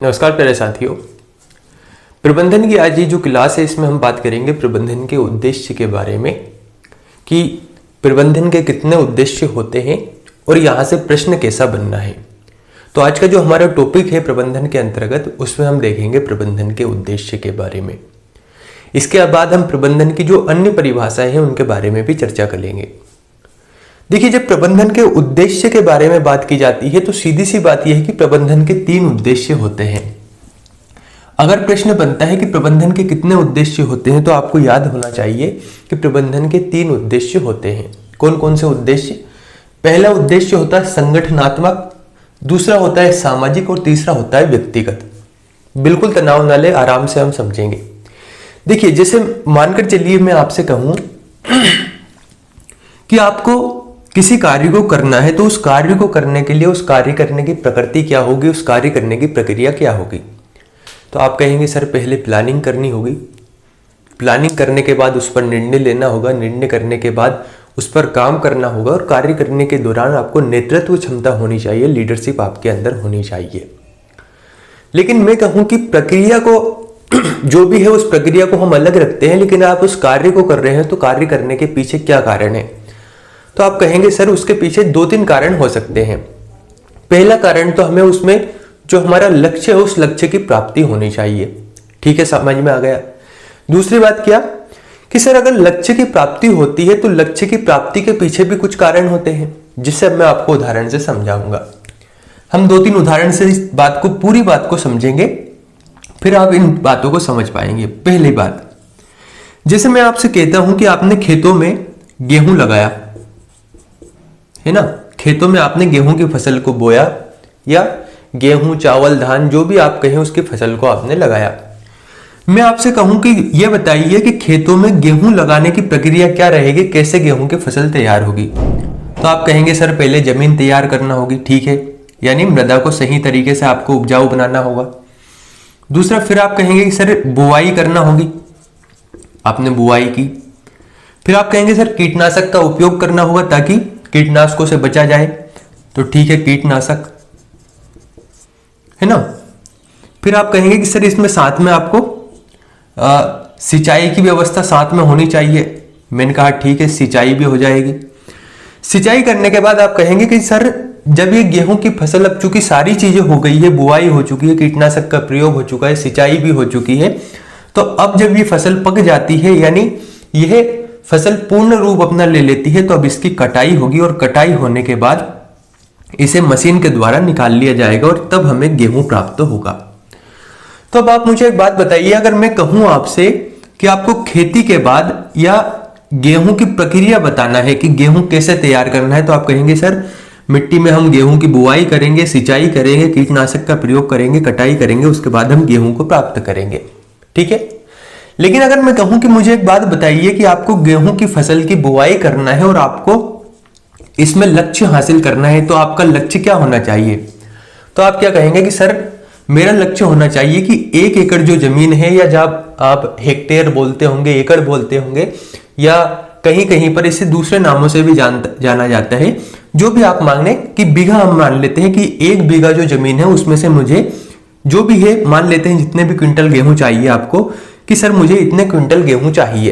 नमस्कार प्यारे साथियों। प्रबंधन की आज ये जो क्लास है इसमें हम बात करेंगे प्रबंधन के उद्देश्य के बारे में कि प्रबंधन के कितने उद्देश्य होते हैं और यहाँ से प्रश्न कैसा बनना है। तो आज का जो हमारा टॉपिक है प्रबंधन के अंतर्गत उसमें हम देखेंगे प्रबंधन के उद्देश्य के बारे में। इसके बाद हम प्रबंधन की जो अन्य परिभाषाएं हैं उनके बारे में भी चर्चा करेंगे। देखिए, जब प्रबंधन के उद्देश्य के बारे में बात की जाती है तो सीधी सी बात यह है कि प्रबंधन के 3 उद्देश्य होते हैं। अगर प्रश्न बनता है कि प्रबंधन के कितने उद्देश्य होते हैं तो आपको याद होना चाहिए कि प्रबंधन के 3 उद्देश्य होते हैं। कौन कौन से उद्देश्य? पहला उद्देश्य होता है संगठनात्मक, दूसरा होता है सामाजिक और तीसरा होता है व्यक्तिगत। बिल्कुल तनाव ना ले, आराम से हम समझेंगे। देखिए, जैसे मानकर चलिए मैं आपसे कहूं कि आपको किसी कार्य को करना है तो उस कार्य को करने के लिए उस कार्य करने की प्रकृति क्या होगी, उस कार्य करने की प्रक्रिया क्या होगी। तो आप कहेंगे सर पहले प्लानिंग करनी होगी, प्लानिंग करने के बाद उस पर निर्णय लेना होगा, निर्णय करने के बाद उस पर काम करना होगा और कार्य करने के दौरान आपको नेतृत्व क्षमता होनी चाहिए, लीडरशिप आपके अंदर होनी चाहिए। लेकिन मैं कहूं कि प्रक्रिया को जो भी है उस प्रक्रिया को हम अलग रखते हैं, लेकिन आप उस कार्य को कर रहे हैं तो कार्य करने के पीछे क्या कारण है। तो आप कहेंगे सर उसके पीछे 2-3 कारण हो सकते हैं। पहला कारण तो हमें उसमें जो हमारा लक्ष्य है उस लक्ष्य की प्राप्ति होनी चाहिए। ठीक है, समझ में आ गया। दूसरी बात क्या कि सर अगर लक्ष्य की प्राप्ति होती है तो लक्ष्य की प्राप्ति के पीछे भी कुछ कारण होते हैं, जिससे मैं आपको उदाहरण से समझाऊंगा। हम 2-3 उदाहरण से इस बात को, पूरी बात को समझेंगे, फिर आप इन बातों को समझ पाएंगे। पहली बात, जैसे मैं आपसे कहता हूं कि आपने खेतों में गेहूं लगाया है ना, खेतों में आपने गेहूं की फसल को बोया या गेहूं, चावल, धान जो भी आप कहें उसकी फसल को आपने लगाया। मैं आपसे कहूं कि यह बताइए कि खेतों में गेहूं लगाने की प्रक्रिया क्या रहेगी, कैसे गेहूं की फसल तैयार होगी। तो आप कहेंगे सर पहले जमीन तैयार करना होगी। ठीक है, यानी मृदा को सही तरीके से आपको उपजाऊ बनाना होगा। दूसरा, फिर आप कहेंगे कि सर बुआई करना होगी, आपने बुआई की। फिर आप कहेंगे सर कीटनाशक का उपयोग करना होगा ताकि कीटनाशकों से बचा जाए। तो ठीक है, कीटनाशक है ना। फिर आप कहेंगे कि सर इसमें साथ में आपको सिंचाई की व्यवस्था साथ में होनी चाहिए। मैंने कहा ठीक है, सिंचाई भी हो जाएगी। सिंचाई करने के बाद आप कहेंगे कि सर जब ये गेहूं की फसल, अब चूंकि सारी चीजें हो गई है, बुआई हो चुकी है, कीटनाशक का प्रयोग हो चुका है, सिंचाई भी हो चुकी है, तो अब जब ये फसल पक जाती है, यानी यह फसल पूर्ण रूप अपना ले लेती है, तो अब इसकी कटाई होगी और कटाई होने के बाद इसे मशीन के द्वारा निकाल लिया जाएगा और तब हमें गेहूं प्राप्त होगा। तो अब आप मुझे एक बात बताइए, अगर मैं कहूं आपसे कि आपको खेती के बाद या गेहूं की प्रक्रिया बताना है कि गेहूं कैसे तैयार करना है, तो आप कहेंगे सर मिट्टी में हम गेहूं की बुआई करेंगे, सिंचाई करेंगे, कीटनाशक का प्रयोग करेंगे, कटाई करेंगे, उसके बाद हम गेहूं को प्राप्त करेंगे। ठीक है। लेकिन अगर मैं कहूं कि मुझे एक बात बताइए कि आपको गेहूं की फसल की बुआई करना है और आपको इसमें लक्ष्य हासिल करना है, तो आपका लक्ष्य क्या होना चाहिए। तो आप क्या कहेंगे कि सर मेरा लक्ष्य होना चाहिए कि 1 एकड़ जो जमीन है, या जब आप हेक्टेयर बोलते होंगे, एकड़ बोलते होंगे, या कहीं कहीं पर इसे दूसरे नामों से भी जाना जाता है, जो भी आप मांगे कि बीघा, हम मान लेते हैं कि 1 बीघा जो जमीन है उसमें से मुझे जो भी है, मान लेते हैं जितने भी क्विंटल गेहूं चाहिए आपको, कि सर मुझे इतने क्विंटल गेहूं चाहिए।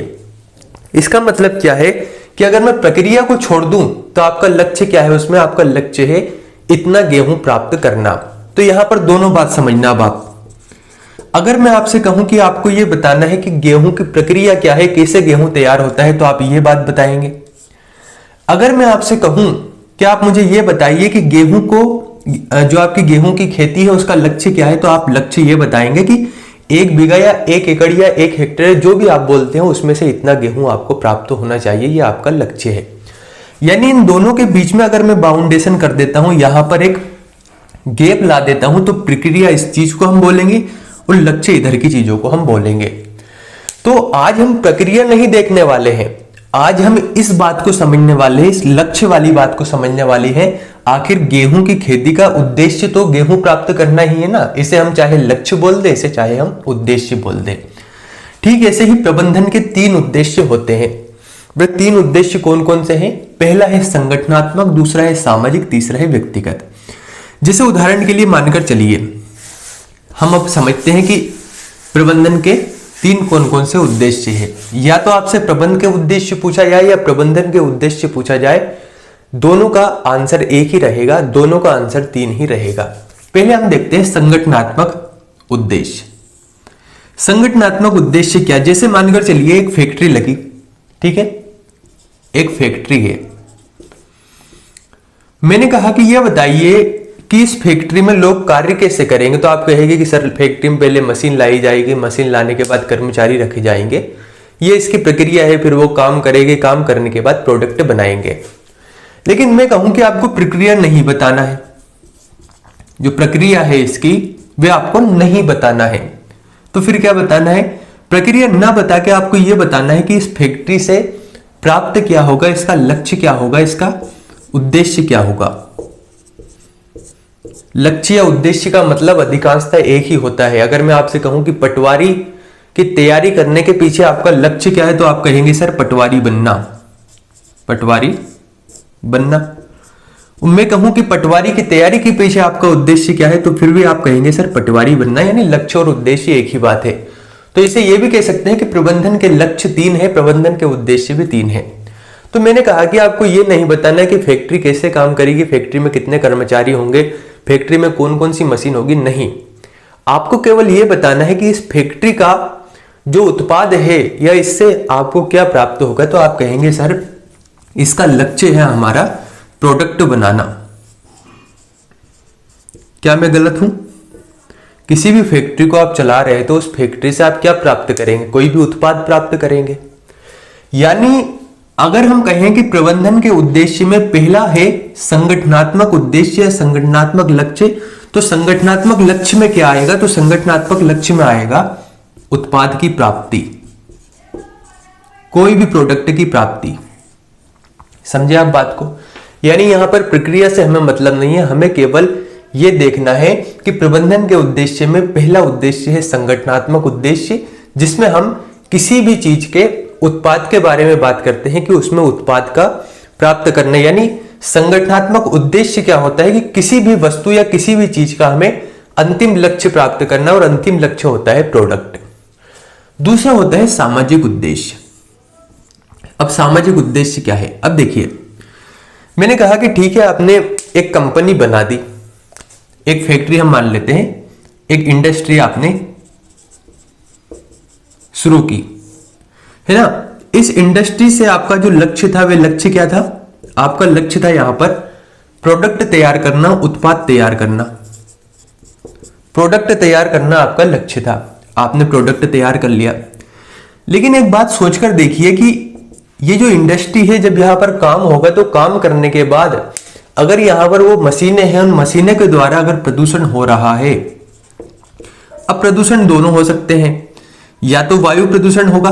इसका मतलब क्या है कि अगर मैं प्रक्रिया को छोड़ दूं तो आपका लक्ष्य क्या है, उसमें आपका लक्ष्य है इतना गेहूं प्राप्त करना। तो यहां पर दोनों बात समझना। अब आप, अगर मैं आपसे कहूं कि आपको यह बताना है कि गेहूं की प्रक्रिया क्या है, कैसे गेहूं तैयार होता है, तो आप ये बात बताएंगे। अगर मैं आपसे कहूं कि आप मुझे यह बताइए कि गेहूं को, जो आपकी गेहूं की खेती है उसका लक्ष्य क्या है, तो आप लक्ष्य ये बताएंगे कि 1 बीघा या 1 एकड़ या 1 हेक्टेयर जो भी आप बोलते हैं उसमें से इतना गेहूं आपको प्राप्त होना चाहिए, ये आपका लक्ष्य है। यानी इन दोनों के बीच में अगर मैं बाउंडेशन कर देता हूं, यहां पर एक गैप ला देता हूं, तो प्रक्रिया इस चीज को हम बोलेंगे और लक्ष्य इधर की चीजों को हम बोलेंगे। तो आज हम प्रक्रिया नहीं देखने वाले हैं, आज हम इस बात को समझने वाले हैं, इस लक्ष्य वाली बात को समझने वाली है। आखिर गेहूं की खेती का उद्देश्य तो गेहूं प्राप्त करना ही है ना, इसे हम चाहे लक्ष्य बोल दे, इसे चाहे हम उद्देश्य बोल दे। ठीक ऐसे ही प्रबंधन के 3 उद्देश्य होते हैं। वे 3 उद्देश्य कौन कौन से हैं? पहला है संगठनात्मक, दूसरा है सामाजिक, तीसरा है व्यक्तिगत। जैसे उदाहरण के लिए मानकर चलिए हम अब समझते हैं कि प्रबंधन के तीन कौन कौन से उद्देश्य है। या तो आपसे प्रबंधन के उद्देश्य पूछा जाए या प्रबंधन के उद्देश्य पूछा जाए, दोनों का आंसर एक ही रहेगा, दोनों का आंसर तीन ही रहेगा। पहले हम देखते हैं संगठनात्मक उद्देश्य। संगठनात्मक उद्देश्य क्या? जैसे मानकर चलिए एक फैक्ट्री लगी, ठीक है, एक फैक्ट्री है। मैंने कहा कि यह बताइए कि इस फैक्ट्री में लोग कार्य कैसे करेंगे। तो आप कहेंगे कि सर फैक्ट्री में पहले मशीन लाई जाएगी, मशीन लाने के बाद कर्मचारी रखे जाएंगे, ये इसकी प्रक्रिया है, फिर वो काम करेंगे, काम करने के बाद प्रोडक्ट बनाएंगे। लेकिन मैं कहूं कि आपको प्रक्रिया नहीं बताना है, जो प्रक्रिया है इसकी वे आपको नहीं बताना है। तो फिर क्या बताना है? प्रक्रिया ना बता के आपको यह बताना है कि इस फैक्ट्री से प्राप्त क्या होगा, इसका लक्ष्य क्या होगा, इसका उद्देश्य क्या होगा। लक्ष्य या उद्देश्य का मतलब अधिकांशतः एक ही होता है। अगर मैं आपसे कहूं कि पटवारी की तैयारी करने के पीछे आपका लक्ष्य क्या है, तो आप कहेंगे सर पटवारी बनना, पटवारी बनना। मैं कहूं कि पटवारी की तैयारी के पीछे आपका उद्देश्य क्या है, तो फिर भी आप कहेंगे सर पटवारी बनना। यानी लक्ष्य और उद्देश्य एक ही बात है। तो इसे यह भी कह सकते हैं कि प्रबंधन के लक्ष्य तीन है, प्रबंधन के उद्देश्य भी तीन है। तो मैंने कहा कि आपको यह नहीं बताना है कि फैक्ट्री कैसे काम करेगी, फैक्ट्री में कितने कर्मचारी होंगे, फैक्ट्री में कौन कौन सी मशीन होगी, नहीं। आपको केवल यह बताना है कि इस फैक्ट्री का जो उत्पाद है या इससे आपको क्या प्राप्त होगा। तो आप कहेंगे सर इसका लक्ष्य है हमारा प्रोडक्ट बनाना। क्या मैं गलत हूं? किसी भी फैक्ट्री को आप चला रहे हैं तो उस फैक्ट्री से आप क्या प्राप्त करेंगे? कोई भी उत्पाद प्राप्त करेंगे। यानी अगर हम कहें कि प्रबंधन के उद्देश्य में पहला है संगठनात्मक उद्देश्य या संगठनात्मक लक्ष्य, तो संगठनात्मक लक्ष्य में क्या आएगा? तो संगठनात्मक लक्ष्य में आएगा उत्पाद की प्राप्ति, कोई भी प्रोडक्ट की प्राप्ति। समझे आप बात को? यानी यहां पर प्रक्रिया से हमें मतलब नहीं है, हमें केवल यह देखना है कि प्रबंधन के उद्देश्य में पहला उद्देश्य है संगठनात्मक उद्देश्य, जिसमें हम किसी भी चीज के उत्पाद के बारे में बात करते हैं कि उसमें उत्पाद का प्राप्त करना। यानी संगठनात्मक उद्देश्य क्या होता है कि किसी भी वस्तु या किसी भी चीज का हमें अंतिम लक्ष्य प्राप्त करना, और अंतिम लक्ष्य होता है प्रोडक्ट। दूसरा होता है सामाजिक उद्देश्य। अब सामाजिक उद्देश्य क्या है? अब देखिए, मैंने कहा कि ठीक है आपने एक कंपनी बना दी, एक फैक्ट्री हम मान लेते हैं, एक इंडस्ट्री आपने शुरू की, है ना। इस इंडस्ट्री से आपका जो लक्ष्य था, वह लक्ष्य क्या था? आपका लक्ष्य था यहां पर प्रोडक्ट तैयार करना, उत्पाद तैयार करना, प्रोडक्ट तैयार करना आपका लक्ष्य था। आपने प्रोडक्ट तैयार कर लिया। लेकिन एक बात सोचकर देखिए कि ये जो इंडस्ट्री है, जब यहां पर काम होगा तो काम करने के बाद अगर यहां पर वो मशीनें हैं, उन मशीनें के द्वारा अगर प्रदूषण हो रहा है, अब प्रदूषण दोनों हो सकते हैं, या तो वायु प्रदूषण होगा,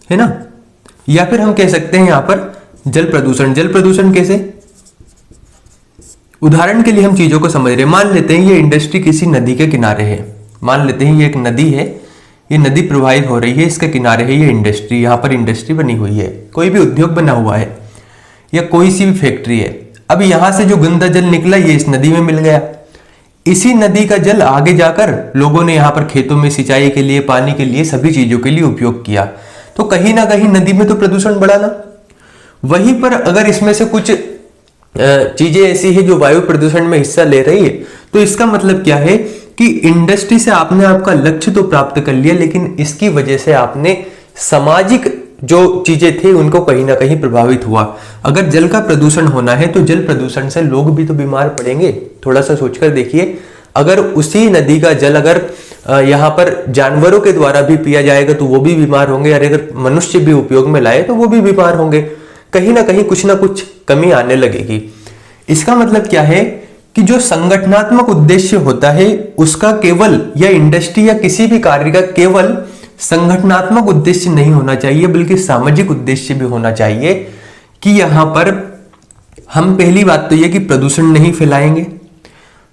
है ना, या फिर हम कह सकते हैं यहां पर जल प्रदूषण। जल प्रदूषण कैसे? उदाहरण के लिए हम चीजों को समझ रहे हैं। मान लेते हैं ये इंडस्ट्री किसी नदी के किनारे है, मान लेते हैं ये एक नदी है, ये नदी प्रवाहित हो रही है, इसके किनारे है ये इंडस्ट्री, यहां पर इंडस्ट्री बनी हुई है, कोई भी उद्योग बना हुआ है या कोई सी भी फैक्ट्री है। अब यहां से जो गंदा जल निकला ये इस नदी में मिल गया। इसी नदी का जल आगे जाकर लोगों ने यहां पर खेतों में सिंचाई के लिए, पानी के लिए, सभी चीजों के लिए उपयोग किया, तो कहीं ना कहीं नदी में तो प्रदूषण बढ़ा ना। वहीं पर अगर इसमें से कुछ चीजें ऐसी है जो वायु प्रदूषण में हिस्सा ले रही है, तो इसका मतलब क्या है कि इंडस्ट्री से आपने आपका लक्ष्य तो प्राप्त कर लिया, लेकिन इसकी वजह से आपने सामाजिक जो चीजें थी उनको कहीं ना कहीं प्रभावित हुआ। अगर जल का प्रदूषण होना है तो जल प्रदूषण से लोग भी तो बीमार पड़ेंगे। थोड़ा सा सोचकर देखिए, अगर उसी नदी का जल अगर यहाँ पर जानवरों के द्वारा भी पिया जाएगा तो वो भी बीमार होंगे, और अगर मनुष्य भी उपयोग में लाए तो वो भी बीमार होंगे। कहीं ना कहीं कुछ ना कुछ कमी आने लगेगी। इसका मतलब क्या है कि जो संगठनात्मक उद्देश्य होता है उसका केवल, या इंडस्ट्री या किसी भी कार्य का केवल संगठनात्मक उद्देश्य नहीं होना चाहिए, बल्कि सामाजिक उद्देश्य भी होना चाहिए। कि यहां पर हम, पहली बात तो यह कि प्रदूषण नहीं फैलाएंगे,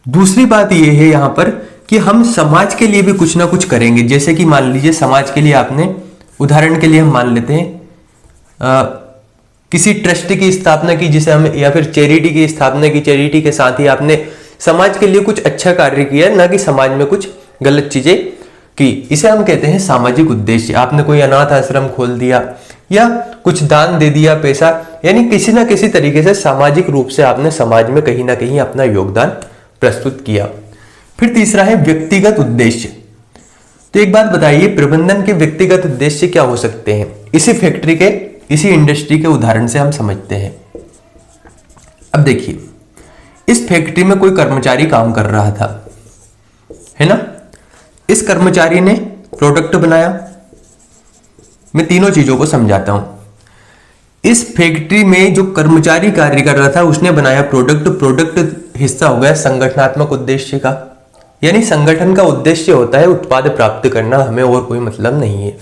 दूसरी बात यह है यहां पर कि हम समाज के लिए भी कुछ ना कुछ करेंगे। जैसे कि मान लीजिए समाज के लिए आपने, उदाहरण के लिए हम मान लेते हैं किसी ट्रस्ट की स्थापना की, जिसे हम, या फिर चैरिटी की स्थापना की, चैरिटी के साथ ही आपने समाज के लिए कुछ अच्छा कार्य किया, ना कि समाज में कुछ गलत चीजें की। इसे हम कहते हैं सामाजिक उद्देश्य। आपने कोई अनाथ आश्रम खोल दिया या कुछ दान दे दिया पैसा, यानी किसी ना किसी तरीके से सामाजिक रूप से आपने समाज में कहीं ना कहीं अपना योगदान प्रस्तुत किया। फिर तीसरा है व्यक्तिगत उद्देश्य। तो एक बात बताइए, प्रबंधन के व्यक्तिगत उद्देश्य क्या हो सकते हैं? इसी फैक्ट्री के, इसी इंडस्ट्री के उदाहरण से हम समझते हैं। अब देखिए, इस फैक्ट्री में कोई कर्मचारी काम कर रहा था, है ना। इस कर्मचारी ने प्रोडक्ट बनाया। मैं तीनों चीजों को समझाता हूं। इस फैक्ट्री में जो कर्मचारी कार्य कर रहा था उसने बनाया प्रोडक्ट। प्रोडक्ट हिस्सा हो गया संगठनात्मक उद्देश्य का, यानी संगठन का उद्देश्य होता है उत्पाद प्राप्त करना, हमें और कोई मतलब नहीं है।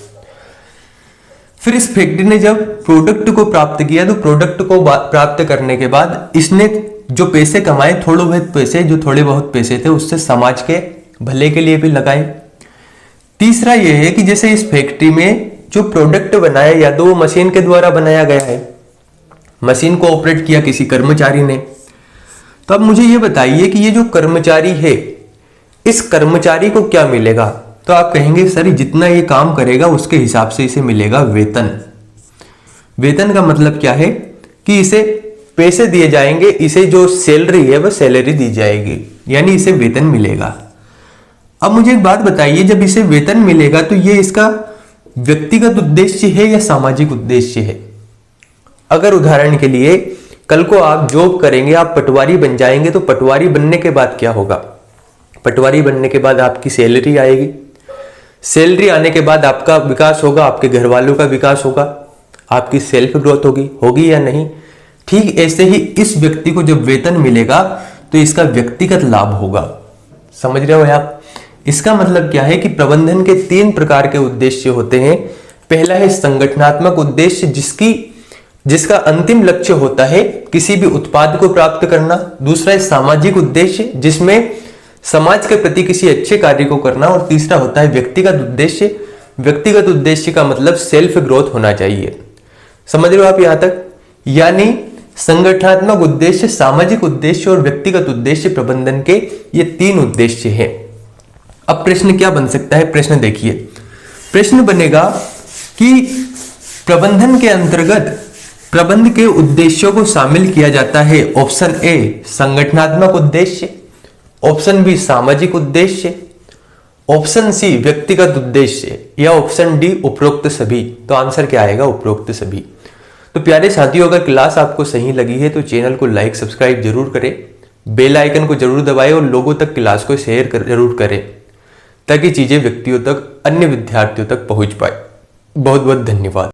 फिर इस फैक्ट्री ने जब प्रोडक्ट को प्राप्त किया तो प्रोडक्ट को प्राप्त करने के बाद इसने जो पैसे कमाए, थोड़े बहुत पैसे, जो थोड़े बहुत पैसे थे उससे समाज के भले के लिए भी लगाए। तीसरा यह है कि जैसे इस फैक्ट्री में जो प्रोडक्ट बनाया या तो वो मशीन के द्वारा बनाया गया है, मशीन को ऑपरेट किया किसी कर्मचारी ने। तो अब मुझे ये बताइए कि ये जो कर्मचारी है, इस कर्मचारी को क्या मिलेगा? तो आप कहेंगे सर जितना ये काम करेगा उसके हिसाब से इसे मिलेगा वेतन। वेतन का मतलब क्या है कि इसे पैसे दिए जाएंगे, इसे जो सैलरी है वह सैलरी दी जाएगी, यानी इसे वेतन मिलेगा। अब मुझे एक बात बताइए, जब इसे वेतन मिलेगा तो ये इसका व्यक्तिगत उद्देश्य है या सामाजिक उद्देश्य है? अगर उदाहरण के लिए कल को आप जॉब करेंगे, आप पटवारी बन जाएंगे, तो पटवारी बनने के बाद क्या होगा? पटवारी बनने के बाद आपकी सैलरी आएगी। सैलरी आने के बाद आपका विकास होगा, आपके घर वालों का विकास होगा, आपकी सेल्फ ग्रोथ होगी या नहीं? ठीक ऐसे ही इस व्यक्ति को जब वेतन मिलेगा तो इसका व्यक्तिगत लाभ होगा। समझ रहे हो आप? इसका मतलब क्या है कि प्रबंधन के 3 प्रकार के उद्देश्य होते हैं। पहला है संगठनात्मक उद्देश्य, जिसका अंतिम लक्ष्य होता है किसी भी उत्पाद को प्राप्त करना। दूसरा है सामाजिक उद्देश्य, जिसमें समाज के प्रति किसी अच्छे कार्य को करना। और तीसरा होता है व्यक्तिगत उद्देश्य। व्यक्तिगत उद्देश्य का मतलब सेल्फ ग्रोथ होना चाहिए। समझ रहे हो आप यहां तक? यानी संगठनात्मक उद्देश्य, सामाजिक उद्देश्य और व्यक्तिगत उद्देश्य प्रबंधन के ये 3 उद्देश्य हैं। अब प्रश्न क्या बन सकता है? प्रश्न देखिए, प्रश्न बनेगा कि प्रबंधन के अंतर्गत प्रबंध के उद्देश्यों को शामिल किया जाता है। ऑप्शन ए संगठनात्मक उद्देश्य, ऑप्शन बी सामाजिक उद्देश्य, ऑप्शन सी व्यक्तिगत उद्देश्य, या ऑप्शन डी उपरोक्त सभी। तो आंसर क्या आएगा? उपरोक्त सभी। तो प्यारे साथियों, अगर क्लास आपको सही लगी है तो चैनल को लाइक सब्सक्राइब जरूर करें, बेल आइकन को जरूर दबाएं और लोगों तक क्लास को शेयर जरूर करें, ताकि चीजें व्यक्तियों तक, अन्य विद्यार्थियों तक पहुंच पाए। बहुत बहुत धन्यवाद।